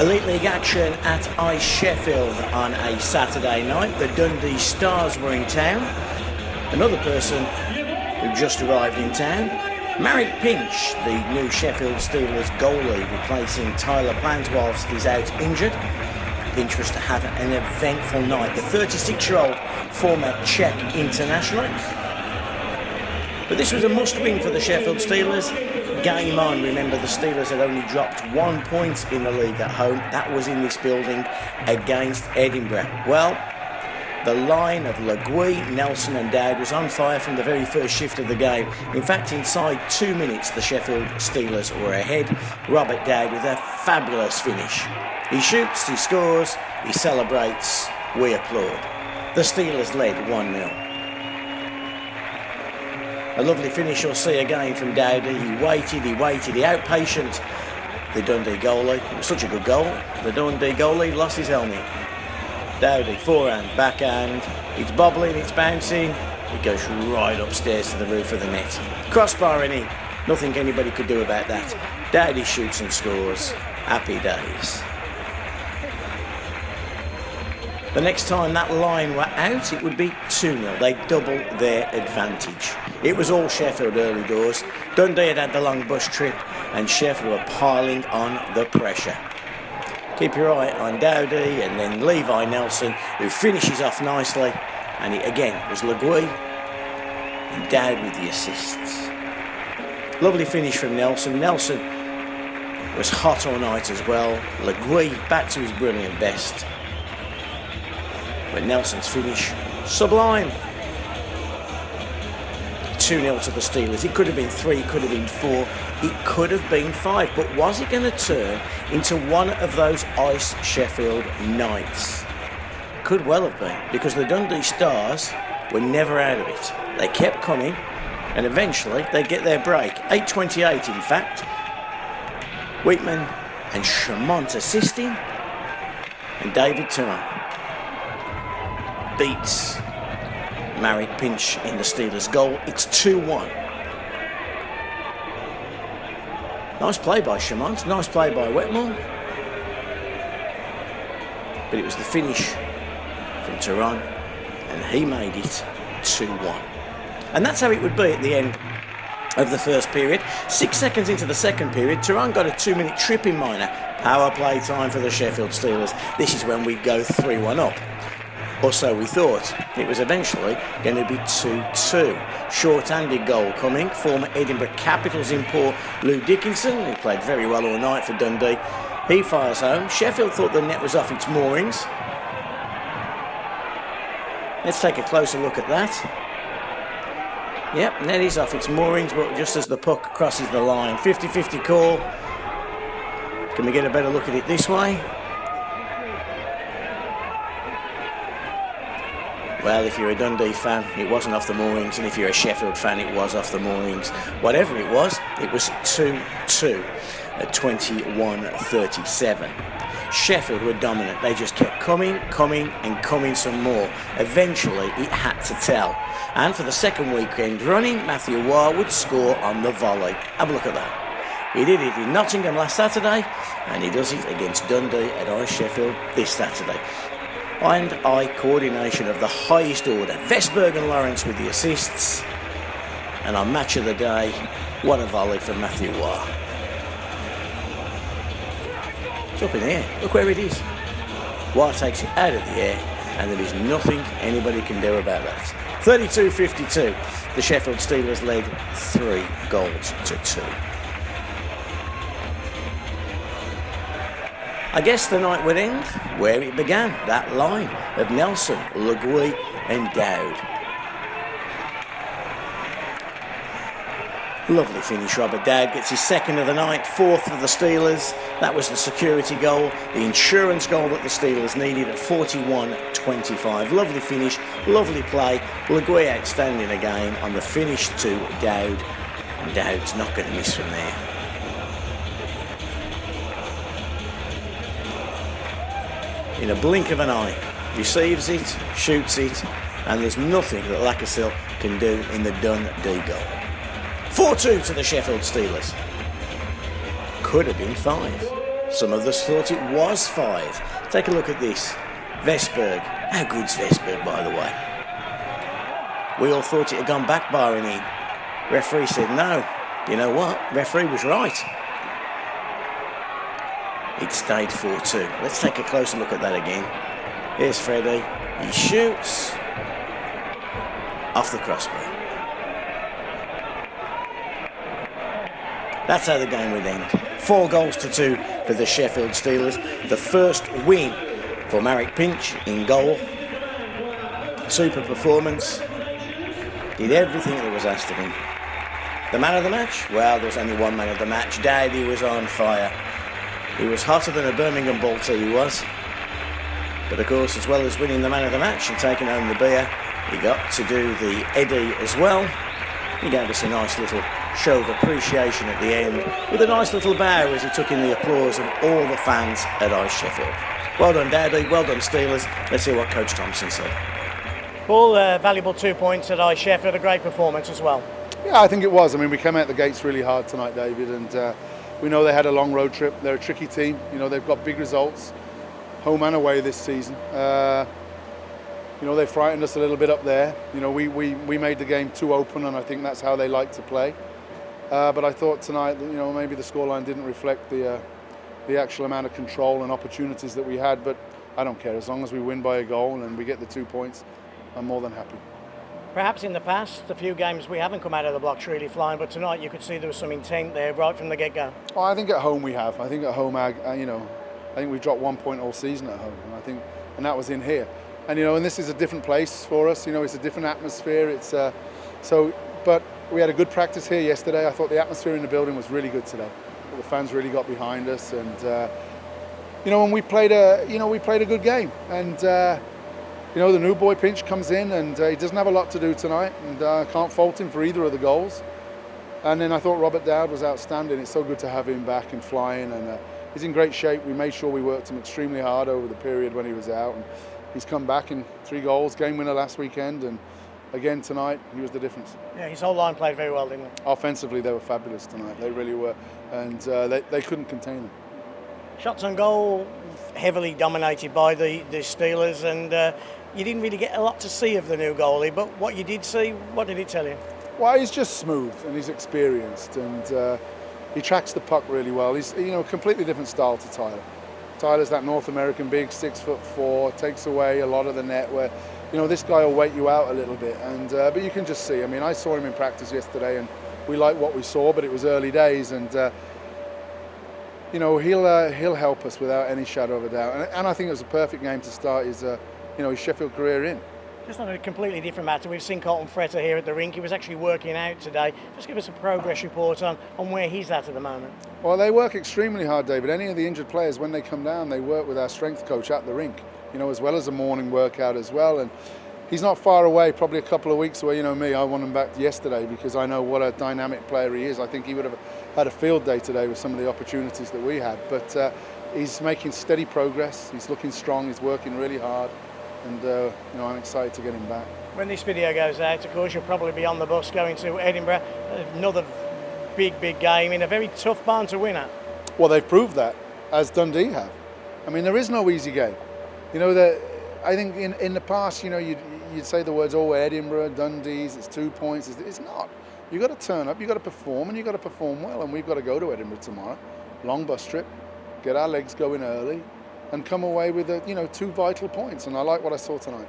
Elite League action at EIHL Sheffield on a Saturday night. The Dundee Stars were in town. Another person who just arrived in town, Marek Pinch, the new Sheffield Steelers goalie, replacing Tyler Plant whilst he's out injured. Pinch was to have an eventful night. The 36-year-old former Czech international. But this was a must-win for the Sheffield Steelers. Game on. Remember, the Steelers had only dropped 1 point in the league at home. That was in this building against Edinburgh. Well, the line of Le Guy, Nelson and Dowd was on fire from the very first shift of the game. In fact, inside 2 minutes, the Sheffield Steelers were ahead. Robert Dowd with a fabulous finish. He shoots, he scores, he celebrates, we applaud. The Steelers led 1-0. A lovely finish you'll see again from Dowdy. He waited, he outpatient the Dundee goalie. It was such a good goal. The Dundee goalie lost his helmet. Dowdy, forehand, backhand. It's bobbling, it's bouncing. It goes right upstairs to the roof of the net. Crossbar in. Nothing anybody could do about that. Dowdy shoots and scores. Happy days. The next time that line were out, it would be 2-0. They doubled their advantage. It was all Sheffield early doors. Dundee had the long bus trip, and Sheffield were piling on the pressure. Keep your eye on Dowdy, and then Levi Nelson, who finishes off nicely. And it again was Le Guy and Dowd with the assists. Lovely finish from Nelson. Nelson was hot all night as well. Le Guy back to his brilliant best. But Nelson's finish, sublime. 2-0 to the Steelers. It could have been 3, it could have been 4, it could have been 5. But was it going to turn into one of those EIHL Sheffield nights? Could well have been, because the Dundee Stars were never out of it. They kept coming, and eventually they get their break. 8:28 in fact. Wheatman and Chamont assisting, and David Turan beats Marek Pinch in the Steelers' goal. It's 2-1. Nice play by Chamont, nice play by Wetmore. But it was the finish from Turan, and he made it 2-1. And that's how it would be at the end of the first period. 6 seconds into the second period, Turan got a 2-minute tripping minor. Power play time for the Sheffield Steelers. This is when we go 3-1 up. Or so we thought. It was eventually going to be 2-2. Short-handed goal coming. Former Edinburgh Capitals import Lou Dickinson, who played very well all night for Dundee. He fires home. Sheffield thought the net was off its moorings. Let's take a closer look at that. Yep, net is off its moorings, but just as the puck crosses the line. 50-50 call. Can we get a better look at it this way? Well, if you're a Dundee fan, it wasn't off the moorings, and if you're a Sheffield fan, it was off the moorings. Whatever it was 2-2 at 21:37. Sheffield were dominant. They just kept coming some more. Eventually, it had to tell. And for the second weekend running, Matthew Waugh would score on the volley. Have a look at that. He did it in Nottingham last Saturday, and he does it against Dundee at EIHL Sheffield this Saturday. Eye coordination of the highest order. Vestberg and Lawrence with the assists. And on match of the day, what a volley from Matthew Waugh. It's up in the air. Look where it is. Waugh takes it out of the air, and there is nothing anybody can do about that. 32-52. The Sheffield Steelers led 3-2. I guess the night would end where it began, that line of Nelson, Le Guy and Dowd. Lovely finish. Robert Dowd gets his second of the night, fourth for the Steelers. That was the security goal, the insurance goal that the Steelers needed at 41-25. Lovely finish, lovely play. Le Guy outstanding again on the finish to Dowd, and Dowd's not going to miss from there. In a blink of an eye, receives it, shoots it, and there's nothing that Lacazette can do in the Dundee goal. 4-2 to the Sheffield Steelers. Could have been 5. Some of us thought it was 5. Take a look at this. Vesberg. How good's Vesberg, by the way? We all thought it had gone back barring in. Referee said no. You know what? Referee was right. It stayed 4-2. Let's take a closer look at that again. Here's Freddie. He shoots off the crossbar. That's how the game would end. 4-2 for the Sheffield Steelers. The first win for Marek Pinch in goal. Super performance. Did everything that was asked of him. The man of the match? Well, there was only one man of the match. Daddy was on fire. He was hotter than a Birmingham Balti, he was. But of course, as well as winning the man of the match and taking home the beer, he got to do the Eddie as well. He gave us a nice little show of appreciation at the end, with a nice little bow as he took in the applause of all the fans at Sheffield. Well done, Daddy. Well done, Steelers. Let's hear what Coach Thompson said. Paul, valuable 2 points at Sheffield. A great performance as well. Yeah, I think it was. I mean, we came out the gates really hard tonight, David, and we know they had a long road trip. They're a tricky team. You know, they've got big results, home and away this season. You know, they frightened us a little bit up there. You know, we made the game too open, and I think that's how they like to play. But I thought tonight, you know, maybe the scoreline didn't reflect the actual amount of control and opportunities that we had. But I don't care. As long as we win by a goal and we get the 2 points, I'm more than happy. Perhaps in the past, a few games we haven't come out of the blocks really flying, but tonight you could see there was some intent there right from the get-go. Well, I think at home we have. I think at home, you know, I think we dropped 1 point all season at home, and that was in here. And you know, and this is a different place for us. You know, it's a different atmosphere. It's but we had a good practice here yesterday. I thought the atmosphere in the building was really good today. The fans really got behind us, and you know, and we played a good game. And you know, the new boy Pinch comes in, and he doesn't have a lot to do tonight, and I can't fault him for either of the goals. And then I thought Robert Dowd was outstanding. It's so good to have him back and flying, and he's in great shape. We made sure we worked him extremely hard over the period when he was out, and he's come back in 3 goals, game winner last weekend, and again tonight he was the difference. Yeah, his whole line played very well, didn't it? Offensively, they were fabulous tonight. They really were, and they couldn't contain them. Shots on goal heavily dominated by the Steelers, and you didn't really get a lot to see of the new goalie, but what you did see, what did he tell you? Well, he's just smooth and he's experienced, and he tracks the puck really well. He's, you know, a completely different style to Tyler. Tyler's that North American big 6'4", takes away a lot of the net, where, you know, this guy will wait you out a little bit, and but you can just see. I mean, I saw him in practice yesterday, and we liked what we saw, but it was early days, and you know, he'll help us without any shadow of a doubt. And I think it was a perfect game to start his Sheffield career in. Just on a completely different matter, we've seen Colton Fretter here at the rink. He was actually working out today. Just give us a progress report on where he's at the moment. Well, they work extremely hard, David. Any of the injured players, when they come down, they work with our strength coach at the rink, you know, as well as a morning workout as well. And he's not far away, probably a couple of weeks away. You know me, I want him back yesterday because I know what a dynamic player he is. I think he would have had a field day today with some of the opportunities that we had. But he's making steady progress. He's looking strong. He's working really hard. And you know, I'm excited to get him back. When this video goes out, of course, you'll probably be on the bus going to Edinburgh. Another big game in a very tough barn to win at. Well, they've proved that, as Dundee have. I mean, there is no easy game. You know, I think in the past, you know, you'd say the words, oh, Edinburgh, Dundee's, it's 2 points. It's not. You've got to turn up, you've got to perform, and you've got to perform well. And we've got to go to Edinburgh tomorrow. Long bus trip, get our legs going early, and come away with 2 vital points, and I like what I saw tonight.